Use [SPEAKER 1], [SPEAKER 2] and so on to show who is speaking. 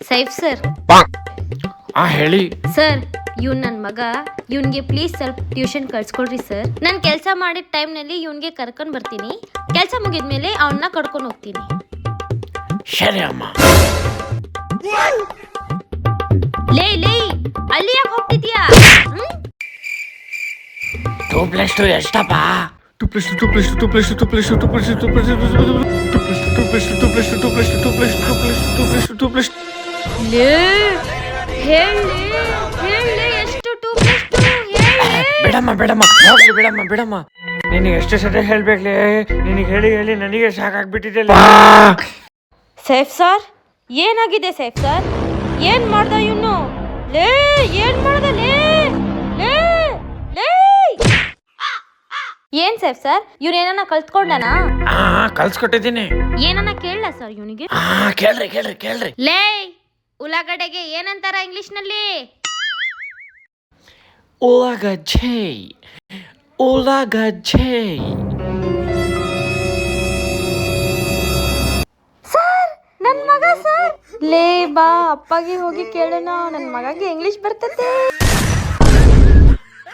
[SPEAKER 1] Saif sir.
[SPEAKER 2] ಹೇಳಿ
[SPEAKER 1] sir, ಇವ್ನು ನನ್ನ ಮಗ. ಇವ್ನಿಗೆ ಪ್ಲೀಸ್ ಸ್ವಲ್ಪ ಟ್ಯೂಷನ್ ಕಳ್ಸ್ಕೊಡ್ರಿ ಸರ್. ನಾನು ಕೆಲಸ ಮಾಡಿದ ಟೈಮ್ನಲ್ಲಿ ಇವ್ನಿಗೆ ಕರ್ಕೊಂಡು ಬರ್ತೀನಿ. ಕೆಲಸ ಮುಗಿದ್ಮೇಲೆ ಅವನ್ನ ಕರ್ಕೊಂಡು ಹೋಗ್ತೀನಿ.
[SPEAKER 2] ಸರಿ ಅಮ್ಮ.
[SPEAKER 1] ಲೇ ಅಲ್ಲಿ ಯಾಕೆ ಹೋಗ್ತಿದ್ಯಾ?
[SPEAKER 2] 2+2 ಎಷ್ಟಪ್ಪ? 2+2
[SPEAKER 1] ಲೇ ಹೇಳಿ ಎಷ್ಟು 2+2
[SPEAKER 2] ಬಿಡಮ್ಮ. ನಿನಗೆ ಎಷ್ಟು ಸರಿ ಹೇಳ್ಬೇಕ್ಲಿ? ನಿನಗೆ ಹೇಳಿ ನನಗೆ ಸಾಕಾಗ್ಬಿಟ್ಟಿದೆ.
[SPEAKER 1] ಸೈಫ್ ಸರ್, ಏನಾಗಿದೆ ಸೈಫ್ ಸರ್? ಏನ್ ಮಾಡ್ದ ಇವನು? ಲೇ ಏನ್ ಮಾಡ್ದ? ಏನ್ ಸೈಫ್ ಸರ್, ಇವ್ರು ಏನನ್ನ ಕಲ್ತ್ಕೊಂಡನಾ?
[SPEAKER 2] ಕಲ್ಸ್ಕೊಟ್ಟಿದ್ದೀನಿ.
[SPEAKER 1] ಏನನ್ನ ಕೇಳಲ್ಲ ಸರ್ ಇವನಿಗೆ?
[SPEAKER 2] ಕೇಳ್ರಿ.
[SPEAKER 1] ಲೇ ಉಳ್ಳಾಗಡ್ಡೆಗೆ ಏನಂತಾರ ಇಂಗ್ಲಿಷ್ ನಲ್ಲಿ?
[SPEAKER 2] ಉಳ್ಳಾಗಡ್ಡೆ.
[SPEAKER 1] ಸರ್, ನನ್ ಮಗ ಸರ್. ಲೇ ಬಾ ಅಪ್ಪಗೆ ಹೋಗಿ ಕೇಳೋಣ, ನನ್ ಮಗಗೆ ಇಂಗ್ಲಿಷ್ ಬರ್ತತೆ.